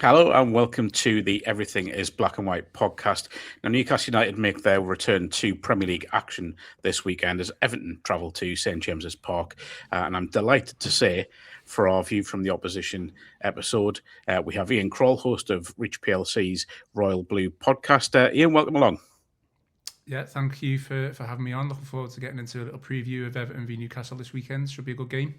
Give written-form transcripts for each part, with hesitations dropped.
Hello and welcome to the Everything is Black and White podcast. Now, Newcastle United make their return to Premier League action this weekend as Everton travel to St James's Park. And I'm delighted to say, for our View from the Opposition episode, we have Ian Croll, host of Reach PLC's Royal Blue podcast. Ian, welcome along. Yeah, thank you for having me on. Looking forward to getting into a little preview of Everton v Newcastle this weekend. Should be a good game.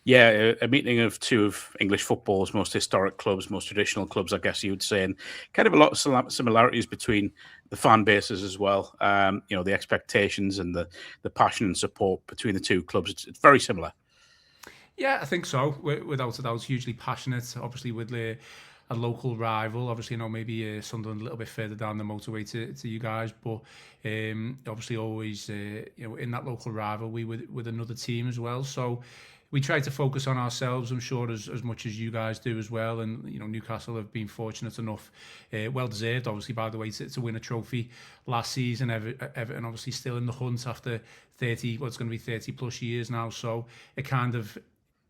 Yeah, a meeting of two of English football's most historic clubs, most traditional clubs, I guess you would say, and kind of a lot of similarities between the fan bases as well. The expectations and the passion and support between the two clubs, it's very similar. Yeah, I think so. Without a doubt, hugely passionate. Obviously, with a local rival. Obviously, maybe Sunderland a little bit further down the motorway to you guys, but obviously always in that local rivalry with another team as well. So we try to focus on ourselves, I'm sure, as much as you guys do as well. And Newcastle have been fortunate enough, well deserved, obviously, by the way, to win a trophy last season. Everton obviously still in the hunt after 30, what's going to be 30 plus years now. So it kind of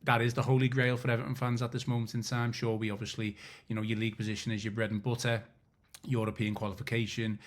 that is the holy grail for Everton fans at this moment in time. Sure, we obviously, your league position is your bread and butter. European qualification,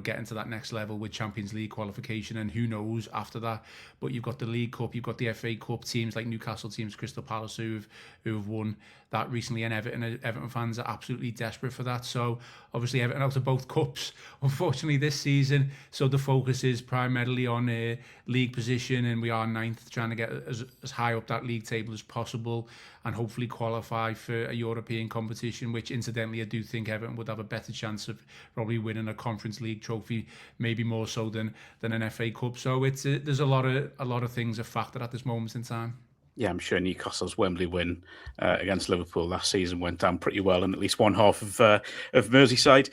getting to that next level with Champions League qualification, and who knows after that. But you've got the League Cup, you've got the FA Cup, teams like Newcastle, teams Crystal Palace who've won that recently, and Everton fans are absolutely desperate for that. So obviously Everton out of both cups, unfortunately, this season. So the focus is primarily on a league position, and we are ninth, trying to get as high up that league table as possible, and hopefully qualify for a European competition, which incidentally I do think Everton would have a better chance of probably winning a Conference League trophy, maybe more so than an FA Cup. So it's there's a lot of things a factor at this moment in time. Yeah, I'm sure Newcastle's Wembley win against Liverpool last season went down pretty well in at least one half of Merseyside.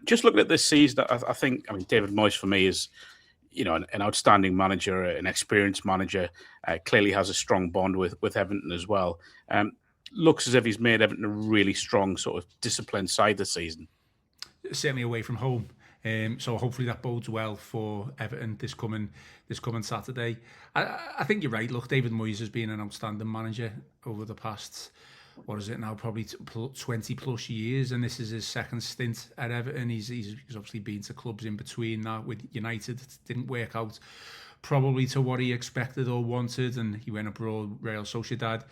Just looking at this season, I think David Moyes for me is an outstanding manager, an experienced manager. Clearly has a strong bond with Everton as well. Looks as if he's made Everton a really strong sort of disciplined side this season. Certainly away from home. So hopefully that bodes well for Everton this coming Saturday. I think you're right. Look, David Moyes has been an outstanding manager over the past, what is it now, probably 20 plus years, and this is his second stint at Everton. He's obviously been to clubs in between that. With United, it didn't work out probably to what he expected or wanted, and he went abroad. Real Sociedad,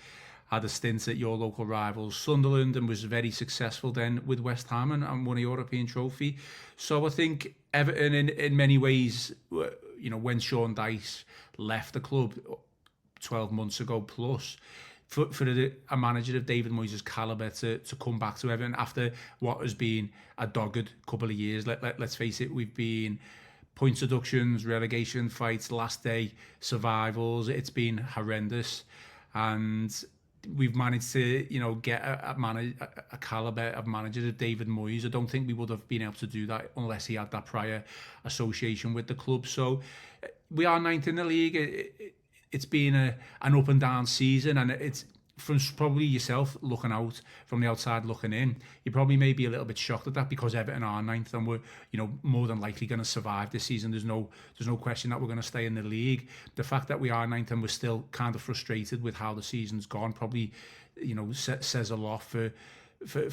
had a stint at your local rivals Sunderland, and was very successful then with West Ham and won a European trophy. So I think Everton in many ways, when Sean Dyche left the club 12 months ago plus, for a manager of David Moyes' calibre to come back to Everton after what has been a dogged couple of years. Let's face it, we've been point deductions, relegation fights, last day survivals. It's been horrendous, and we've managed to, get a calibre of manager of David Moyes. I don't think we would have been able to do that unless he had that prior association with the club. So we are ninth in the league. It's been an up and down season, and it's from probably yourself looking out from the outside looking in, you probably may be a little bit shocked at that, because Everton are ninth and we're more than likely going to survive this season. There's no question that we're going to stay in the league. The fact that we are ninth and we're still kind of frustrated with how the season's gone probably says a lot for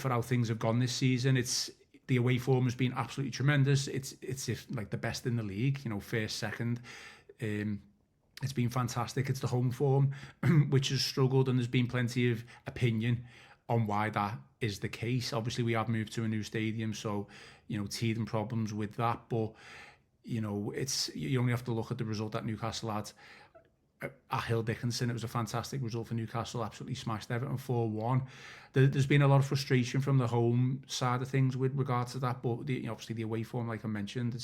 how things have gone this season. It's the away form has been absolutely tremendous. It's if like the best in the league, first, second. It's been fantastic. It's the home form which has struggled, and there's been plenty of opinion on why that is the case. Obviously, we have moved to a new stadium, so teething problems with that. But it's, you only have to look at the result that Newcastle had at Hill Dickinson. It was a fantastic result for Newcastle. Absolutely smashed Everton 4-1. There's been a lot of frustration from the home side of things with regards to that, but obviously the away form, like I mentioned,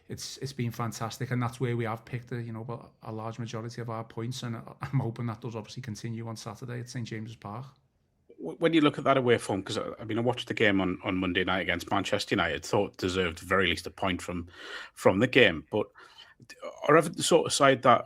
it's been fantastic, and that's where we have picked a large majority of our points, and I'm hoping that does obviously continue on Saturday at St James's Park. When you look at that away form, because I watched the game on Monday night against Manchester United, thought deserved very least a point from the game, but are Everton the sort of side that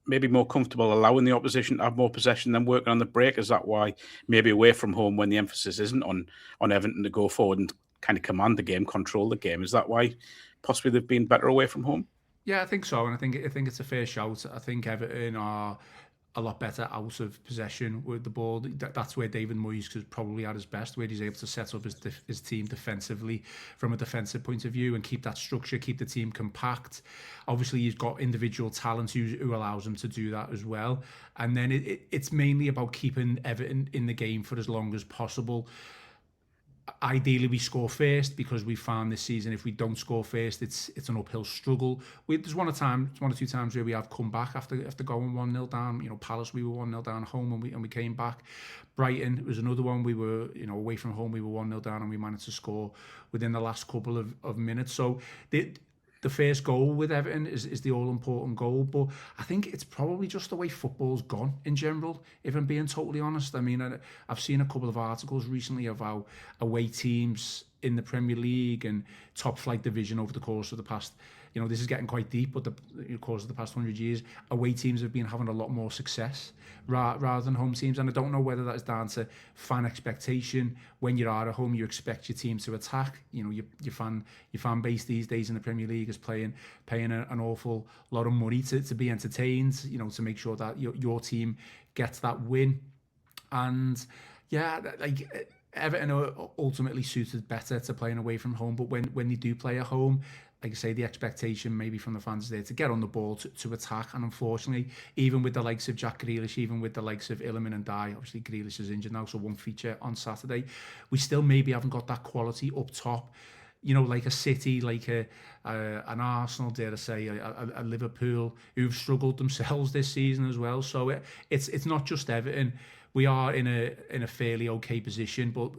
maybe more comfortable allowing the opposition to have more possession than working on the break? Is that why maybe away from home, when the emphasis isn't on Everton to go forward and kind of command the game, control the game, is that why possibly they've been better away from home? Yeah, I think so, and I think it's a fair shout. I think Everton are a lot better out of possession with the ball. That's where David Moyes is probably at his best, where he's able to set up his team defensively from a defensive point of view and keep that structure, keep the team compact. Obviously, he's got individual talent who allows him to do that as well. And then it's mainly about keeping Everton in the game for as long as possible. Ideally, we score first, because we found this season if we don't score first, it's an uphill struggle. There's one or two times where we have come back after going 1-0 down. You know, Palace, we were 1-0 down at home and we came back. Brighton was another one. We were, you know, away from home, we were 1-0 down and we managed to score within the last couple of minutes. So the first goal with Everton is the all-important goal, but I think it's probably just the way football's gone in general, if I'm being totally honest. I mean, I've seen a couple of articles recently of how away teams in the Premier League and top flight division over the course of the past, you know, this is getting quite deep, but the course of the past 100 years, away teams have been having a lot more success rather than home teams. And I don't know whether that is down to fan expectation. When you are at home, you expect your team to attack. You know, your fan base these days in the Premier League is paying an awful lot of money to be entertained, you know, to make sure that your team gets that win. And yeah, like Everton are ultimately suited better to playing away from home, but when they do play at home, like I say, the expectation maybe from the fans is there to get on the ball, to attack. And unfortunately, even with the likes of Jack Grealish, even with the likes of Iliman and Dye, obviously Grealish is injured now, so won't feature on Saturday, we still maybe haven't got that quality up top. You know, like a City, like an Arsenal, dare I say, a Liverpool, who've struggled themselves this season as well. So it's not just Everton. We are in a fairly okay position, but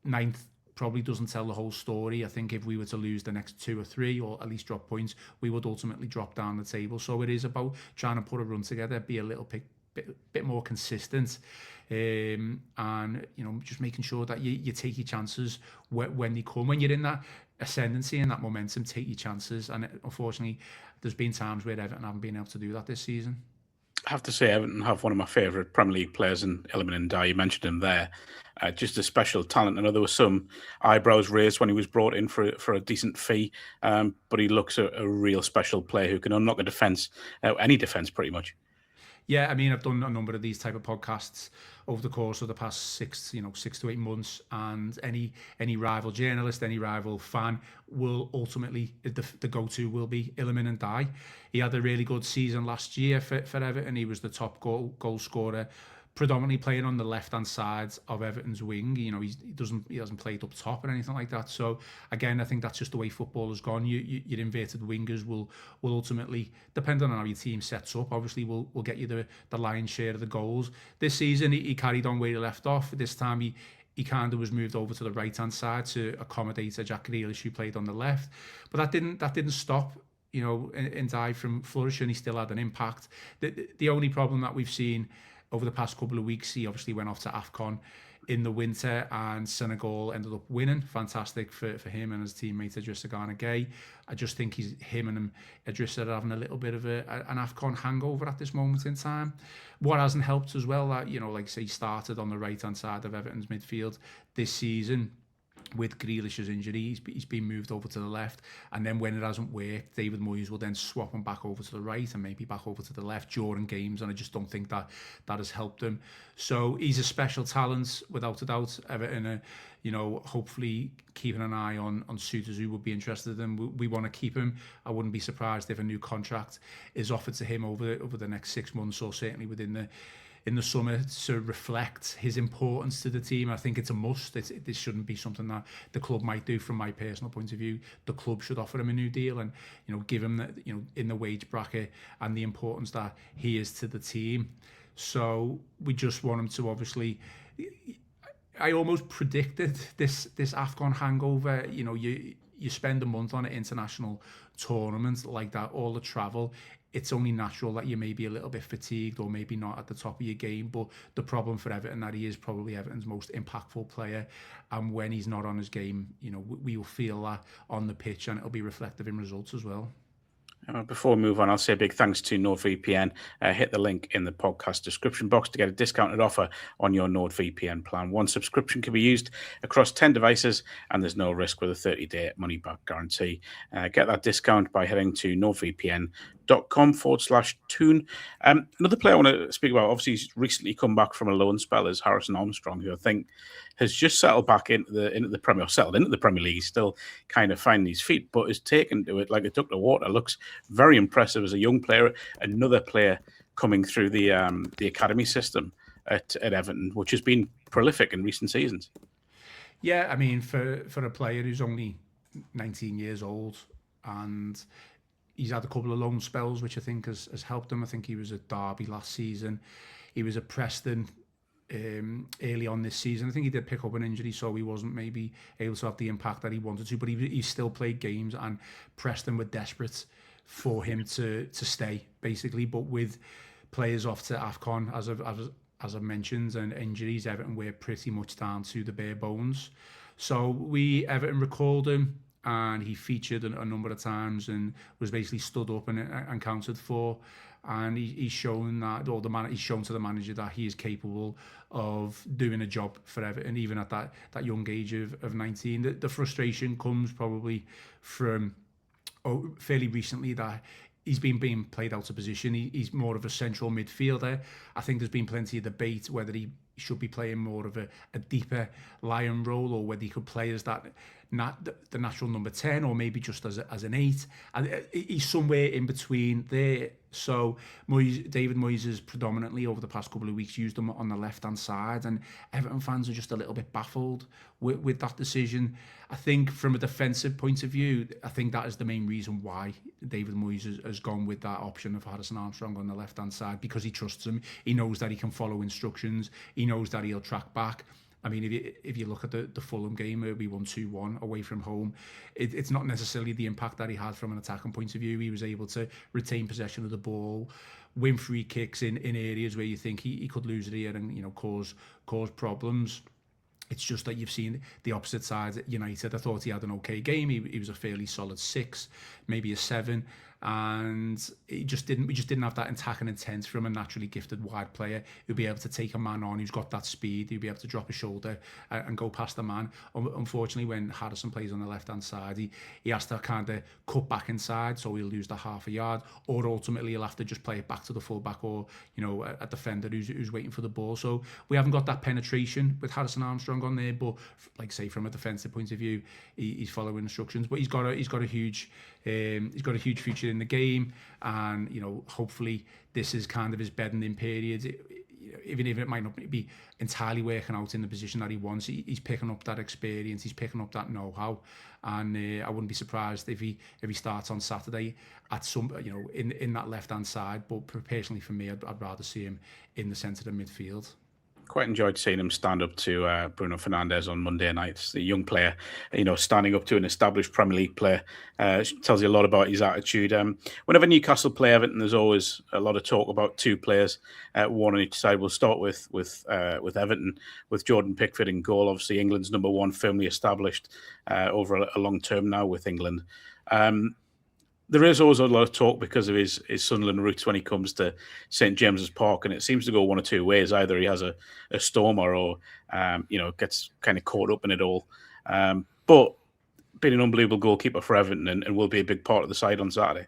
ninth probably doesn't tell the whole story. I think if we were to lose the next 2 or 3, or at least drop points, we would ultimately drop down the table. So it is about trying to put a run together, be a little bit more consistent, and you know, just making sure that you take your chances when they come. When you're in that ascendancy and that momentum, take your chances. And unfortunately, there's been times where Everton haven't been able to do that this season. I have to say, Everton have one of my favourite Premier League players in Iliman and Dye. You mentioned him there. Just a special talent. I know there were some eyebrows raised when he was brought in for a decent fee, but he looks a real special player who can unlock a defence, any defence pretty much. Yeah, I mean, I've done a number of these type of podcasts over the course of the past 6 to 8 months, and any rival journalist, any rival fan will ultimately, the go-to will be Iliman and Dye. He had a really good season last year for Everton. He was the top goal scorer, predominantly playing on the left-hand side of Everton's wing. You know, he hasn't played up top or anything like that. So again, I think that's just the way football has gone. Your inverted wingers will ultimately, depending on how your team sets up, obviously will get you the lion's share of the goals. This season he carried on where he left off. This time he kind of was moved over to the right-hand side to accommodate a Jack Grealish who played on the left. But that didn't stop, you know, in Dye from flourishing. He still had an impact. The only problem that we've seen over the past couple of weeks, he obviously went off to AFCON in the winter, and Senegal ended up winning. Fantastic for him and his teammate Idrissa Gana Gueye. I just think him and Idrissa are having a little bit of an AFCON hangover at this moment in time. What hasn't helped as well, that, you know, like I say, he started on the right-hand side of Everton's midfield this season. With Grealish's injury, he's been moved over to the left, and then when it hasn't worked, David Moyes will then swap him back over to the right and maybe back over to the left during games, and I just don't think that has helped him. So he's a special talent without a doubt. Everton, you know, hopefully keeping an eye on suitors who would be interested in him. We want to keep him. I wouldn't be surprised if a new contract is offered to him over the next 6 months, or certainly in the summer, to reflect his importance to the team. I think it's a must. This shouldn't be something that the club might do. From my personal point of view, the club should offer him a new deal and, you know, give him that, you know, in the wage bracket and the importance that he is to the team. So we just want him to, obviously, I almost predicted this AFCON hangover. You know, you spend a month on an international tournament like that, all the travel. It's only natural that you may be a little bit fatigued or maybe not at the top of your game. But the problem for Everton, that he is probably Everton's most impactful player, and when he's not on his game, you know, we will feel that on the pitch, and it'll be reflective in results as well. Before we move on, I'll say a big thanks to NordVPN. Hit the link in the podcast description box to get a discounted offer on your NordVPN plan. One subscription can be used across 10 devices, and there's no risk with a 30-day money-back guarantee. Get that discount by heading to nordvpn.com/tune. Another player I want to speak about, obviously, he's recently come back from a loan spell, is Harrison Armstrong, who I think has just settled back into the Premier League. He's still kind of finding his feet, but has taken to it like a duck to water. Looks very impressive as a young player. Another player coming through the academy system at Everton, which has been prolific in recent seasons. Yeah, I mean, for a player who's only 19 years old, and he's had a couple of loan spells, which I think has helped him. I think he was at Derby last season. He was at Preston early on this season. I think he did pick up an injury, so he wasn't maybe able to have the impact that he wanted to, but he still played games, and Preston were desperate for him to stay, basically. But with players off to AFCON, as I've mentioned, and injuries, Everton were pretty much down to the bare bones. So Everton recalled him, and he featured a number of times and was basically stood up and counted for. And he's shown that, he's shown to the manager that he is capable of doing a job for Everton, even at that young age of 19. The frustration comes probably from fairly recently that he's been being played out of position. He's more of a central midfielder. I think there's been plenty of debate whether he should be playing more of a deeper lion role, or whether he could play as the natural number 10, or maybe just as an 8. And he's somewhere in between there. So David Moyes has predominantly over the past couple of weeks used him on the left-hand side, and Everton fans are just a little bit baffled with that decision. I think from a defensive point of view, I think that is the main reason why David Moyes has gone with that option of Harrison Armstrong on the left-hand side, because he trusts him. He knows that he can follow instructions. He knows that he'll track back. I mean, if you look at the Fulham game where we won 2-1 away from home, it's not necessarily the impact that he had from an attacking point of view. He was able to retain possession of the ball, win free kicks in areas where you think he could lose it here and cause problems. It's just that you've seen the opposite side at United. I thought he had an okay game. He was a fairly solid 6, maybe a 7. And we just didn't have that attacking intent from a naturally gifted wide player who'll be able to take a man on, who's got that speed, who'll be able to drop a shoulder and go past the man. Unfortunately, when Harrison plays on the left-hand side, he has to kind of cut back inside, so he'll lose the half a yard, or ultimately he'll have to just play it back to the fullback, or a defender who's waiting for the ball. So we haven't got that penetration with Harrison Armstrong on there, but like say from a defensive point of view, he's following instructions. But he's got a huge future in the game, and hopefully this is kind of his bedding in period. Even if it might not be entirely working out in the position that he wants, he's picking up that experience, he's picking up that know-how, and I wouldn't be surprised if he starts on Saturday at some in that left-hand side. But personally for me, I'd rather see him in the centre of midfield. Quite enjoyed seeing him stand up to Bruno Fernandes on Monday nights. The young player, standing up to an established Premier League player, tells you a lot about his attitude. Whenever Newcastle play Everton, there's always a lot of talk about two players, one on each side. We'll start with Everton, with Jordan Pickford in goal. Obviously, England's number one, firmly established over a long term now with England. There is always a lot of talk because of his Sunderland roots when he comes to St James's Park, and it seems to go one or two ways. Either he has a stormer, or gets kind of caught up in it all. But been an unbelievable goalkeeper for Everton, and will be a big part of the side on Saturday.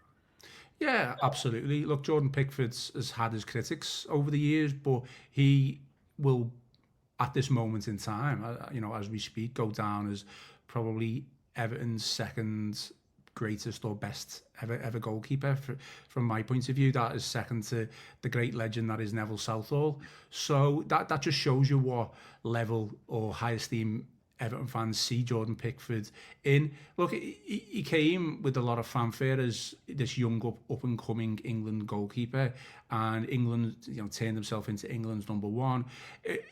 Yeah, absolutely. Look, Jordan Pickford has had his critics over the years, but he will, at this moment in time, as we speak, go down as probably Everton's second greatest or best ever goalkeeper. From my point of view, that is second to the great legend that is Neville Southall. So that just shows you what level or high esteem Everton fans see Jordan Pickford in. Look, he came with a lot of fanfare as this young up and coming England goalkeeper, and England turned himself into England's number one.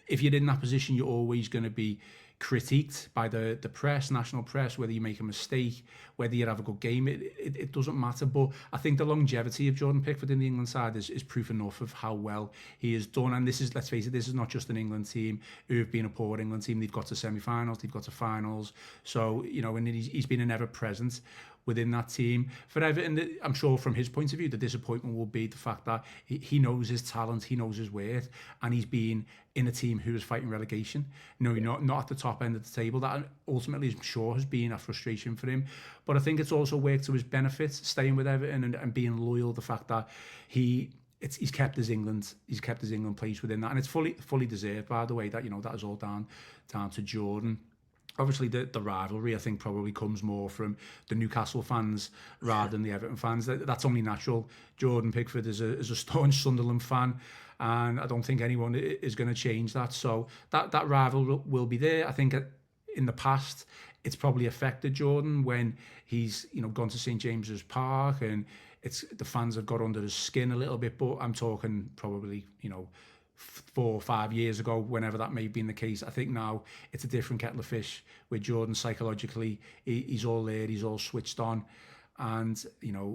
If you're in that position, you're always going to be critiqued by the press, national press, whether you make a mistake, whether you have a good game, it doesn't matter. But I think the longevity of Jordan Pickford in the England side is proof enough of how well he has done. And this is, let's face it, this is not just an England team who have been a poor England team. They've got to semi-finals, they've got to finals. So, and he's been an ever-present. within that team. For Everton, I'm sure from his point of view, the disappointment will be the fact that he knows his talent, he knows his worth, and he's been in a team who is fighting relegation. No, not at the top end of the table. That ultimately, I'm sure, has been a frustration for him. But I think it's also worked to his benefit, staying with Everton and being loyal. The fact that he's kept his England place within that, and it's fully deserved, by the way. That that is all down to Jordan. Obviously, the rivalry, I think, probably comes more from the Newcastle fans rather than the Everton fans. That's only natural. Jordan Pickford is a staunch Sunderland fan, and I don't think anyone is going to change that. So that rivalry will be there. I think in the past, it's probably affected Jordan when he's gone to St James's Park, and the fans have got under his skin a little bit. But I'm talking probably 4 or 5 years ago, whenever that may have been the case. I think now it's a different kettle of fish with Jordan. Psychologically, he's all there, he's all switched on, and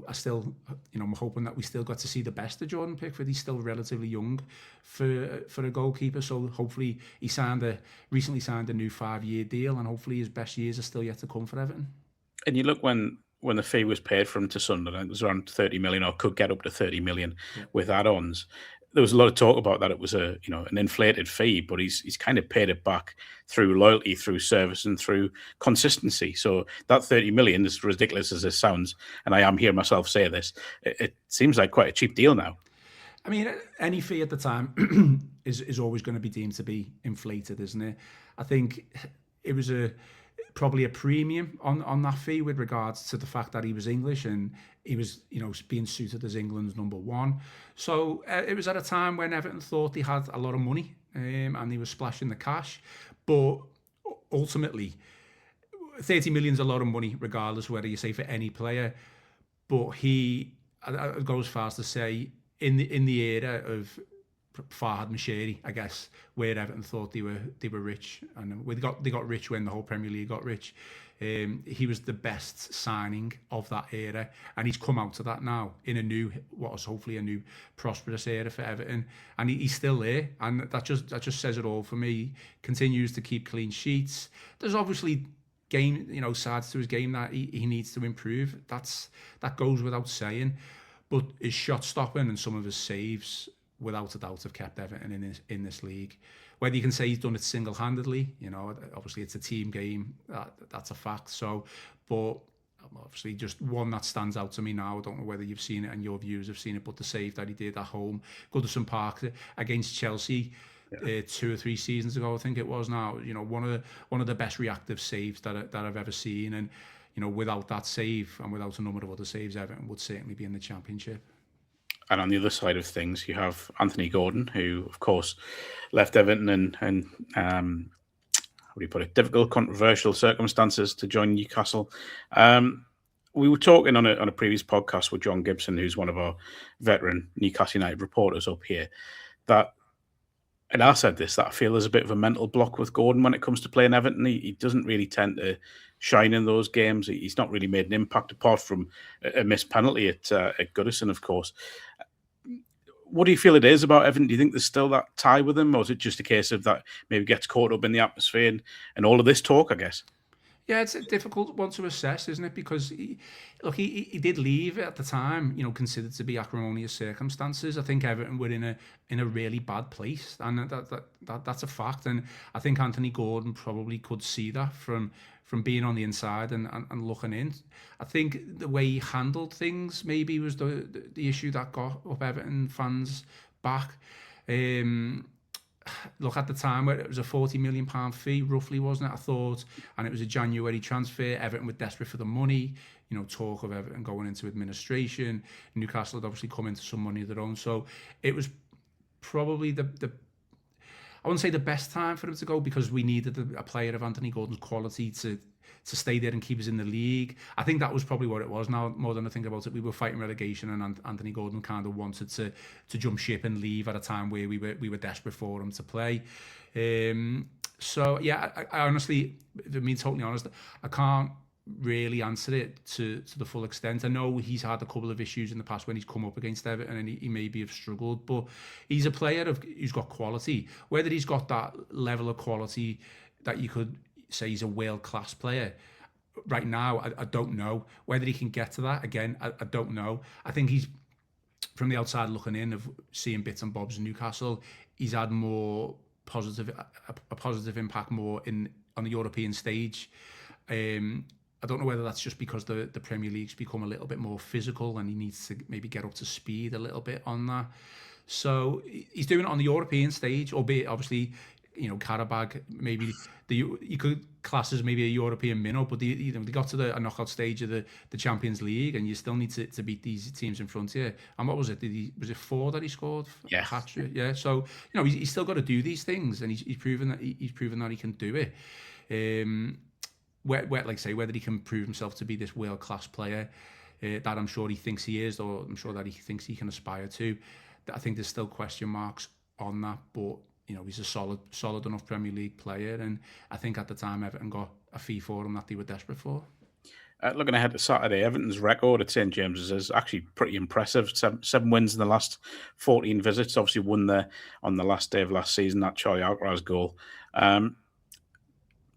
I still, I'm hoping that we still got to see the best of Jordan Pickford. He's still relatively young for a goalkeeper, so hopefully he recently signed a new 5-year deal, and hopefully his best years are still yet to come for Everton. And you look when the fee was paid for him to Sunderland, it was around 30 million, or could get up to 30 million with add-ons. There was a lot of talk about that it was an inflated fee, but he's kind of paid it back through loyalty, through service, and through consistency. So that 30 million, as ridiculous as this sounds, and I am hearing myself say this, it seems like quite a cheap deal now. I mean, any fee at the time is always going to be deemed to be inflated, isn't it? I think it was probably a premium on that fee with regards to the fact that he was English and he was being suited as England's number one. So it was at a time when Everton thought they had a lot of money and they were splashing the cash, but ultimately 30 million is a lot of money regardless whether you say for any player. But I'd go as far as to say in the era of Farhad Moshiri, I guess, where Everton thought they were rich, and they got rich when the whole Premier League got rich. He was the best signing of that era, and he's come out of that now in what was hopefully a new prosperous era for Everton, and he's still there, and that just says it all for me. Continues to keep clean sheets. There's obviously sides to his game that he needs to improve. That goes without saying, but his shot stopping and some of his saves, without a doubt, have kept Everton in this league. Whether you can say he's done it single-handedly, obviously it's a team game. That's a fact. So, but obviously just one that stands out to me now. I don't know whether you've seen it and your viewers have seen it, but the save that he did at home, Goodison Park against Chelsea 2 or 3 seasons ago, I think it was now. One of the best reactive saves that I've ever seen, and without that save and without a number of other saves, Everton would certainly be in the Championship. And on the other side of things, you have Anthony Gordon, who, of course, left Everton in how do you put it, difficult, controversial circumstances to join Newcastle. We were talking on a previous podcast with John Gibson, who's one of our veteran Newcastle United reporters up here, and I said this, that I feel there's a bit of a mental block with Gordon when it comes to playing Everton. He doesn't really tend to shine in those games. He's not really made an impact apart from a missed penalty at Goodison, of course. What do you feel it is about Everton? Do you think there's still that tie with him, or is it just a case of that maybe gets caught up in the atmosphere and all of this talk, I guess? Yeah, it's a difficult one to assess, isn't it? Because he did leave at the time, considered to be acrimonious circumstances. I think Everton were in a really bad place, and that's a fact. And I think Anthony Gordon probably could see that from being on the inside and looking in. I think the way he handled things maybe was the issue that got up Everton fans back. Look, at the time where it was a £40 million fee, roughly, wasn't it? I thought, and it was a January transfer. Everton were desperate for the money. Talk of Everton going into administration. Newcastle had obviously come into some money of their own, so it was probably I wouldn't say the best time for him to go, because we needed a player of Anthony Gordon's quality to stay there and keep us in the league. I think that was probably what it was. Now, more than I think about it, we were fighting relegation, and Anthony Gordon kind of wanted to jump ship and leave at a time where we were desperate for him to play. So yeah, I honestly, to be totally honest, I can't really answer it to the full extent. I know he's had a couple of issues in the past when he's come up against Everton, and he maybe have struggled, but he's a player who's got quality. Whether he's got that level of quality that you could say he's a world-class player, right now, I don't know whether he can get to that again. I don't know. I think he's from the outside looking in, of seeing bits and bobs in Newcastle. He's had more a positive impact more on the European stage. I don't know whether that's just because the Premier League's become a little bit more physical and he needs to maybe get up to speed a little bit on that. So he's doing it on the European stage, albeit obviously, Karabag, maybe you could class as maybe a European minnow, but they got to the knockout stage of the Champions League, and you still need to beat these teams in front of you. And what was it? Was it 4 that he scored? Yeah, hat-trick? Yeah. So he's still got to do these things, and he's proven that he can do it. Like I say, whether he can prove himself to be this world class player that I'm sure he thinks he is, or I'm sure that he thinks he can aspire to, I think there's still question marks on that. But he's a solid enough Premier League player, and I think at the time Everton got a fee for him that they were desperate for. Looking ahead to Saturday, Everton's record at St James's is actually pretty impressive. Seven wins in the last 14 visits. Obviously won there on the last day of last season, that Charlie Alcaraz goal.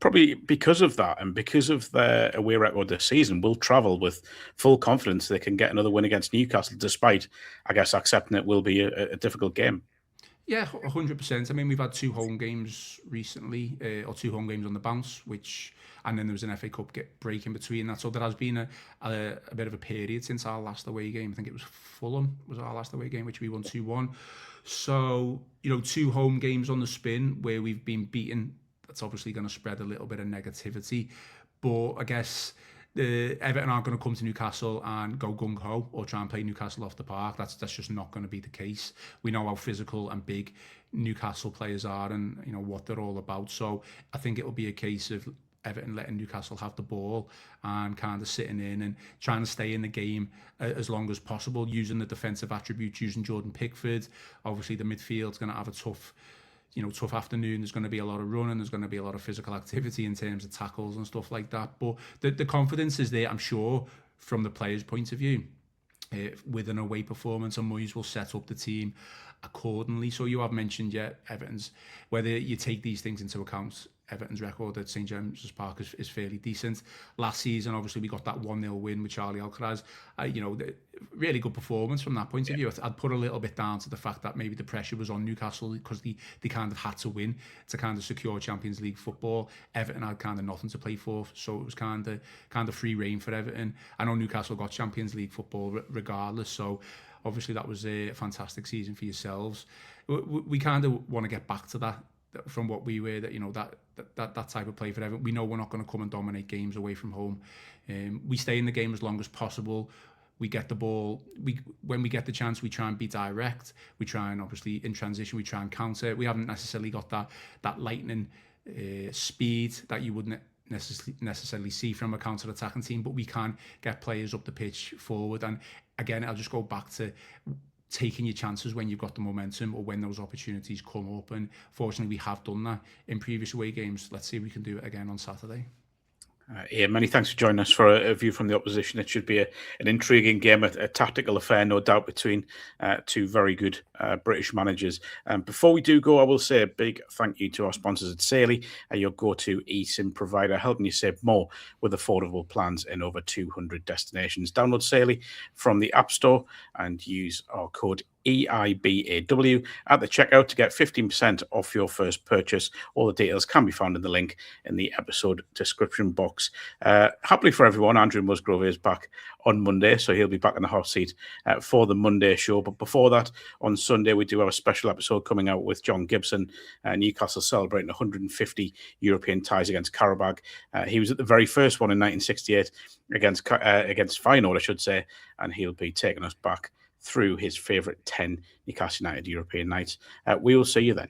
Probably because of that and because of their away record this season, will travel with full confidence they can get another win against Newcastle, despite, I guess, accepting it will be a difficult game. Yeah, 100%. I mean, we've had 2 home games recently, or 2 home games on the bounce, and then there was an FA Cup break in between that. So there has been a bit of a period since our last away game. I think it was Fulham was our last away game, which we won 2-1. So, 2 home games on the spin where we've been beaten. That's obviously going to spread a little bit of negativity. But I guess Everton aren't going to come to Newcastle and go gung-ho or try and play Newcastle off the park. That's just not going to be the case. We know how physical and big Newcastle players are, and what they're all about. So I think it'll be a case of Everton letting Newcastle have the ball and kind of sitting in and trying to stay in the game as long as possible, using the defensive attributes, using Jordan Pickford. Obviously, the midfield's going to have a tough afternoon. There's going to be a lot of running. There's going to be a lot of physical activity in terms of tackles and stuff like that. But the confidence is there, I'm sure, from the players' point of view. With an away performance, and Moyes will set up the team accordingly. So you have mentioned, Everton's, whether you take these things into account, Everton's record at St James's Park is fairly decent. Last season, obviously, we got that 1-0 win with Charlie Alcaraz. Really good performance from that point of view. I'd put a little bit down to the fact that maybe the pressure was on Newcastle because they kind of had to win to kind of secure Champions League football. Everton had kind of nothing to play for, so it was kind of free reign for Everton. I know Newcastle got Champions League football regardless, so obviously that was a fantastic season for yourselves. We kind of want to get back to that from what we were, that type of play for Everton. We know we're not going to come and dominate games away from home. We stay in the game as long as possible. We get the ball. When we get the chance, we try and be direct. We try and, obviously, in transition, we try and counter. We haven't necessarily got that lightning speed that you wouldn't necessarily see from a counter-attacking team, but we can get players up the pitch forward. And again, I'll just go back to taking your chances when you've got the momentum or when those opportunities come up. And fortunately, we have done that in previous away games. Let's see if we can do it again on Saturday. Ian, many thanks for joining us for a view from the opposition. It should be an intriguing game, a tactical affair, no doubt, between 2 very good British managers. Before we do go, I will say a big thank you to our sponsors at Saley, your go-to eSIM provider, helping you save more with affordable plans in over 200 destinations. Download Saley from the App Store and use our code EIBAW at the checkout to get 15% off your first purchase. All the details can be found in the link in the episode description box. Happily for everyone, Andrew Musgrove is back on Monday, so he'll be back in the hot seat for the Monday show. But before that, on Sunday, we do have a special episode coming out with John Gibson. Newcastle celebrating 150 European ties against Karabag. He was at the very first one in 1968 against Feyenoord, I should say, and he'll be taking us back through his favourite 10 Newcastle United European nights. We will see you then.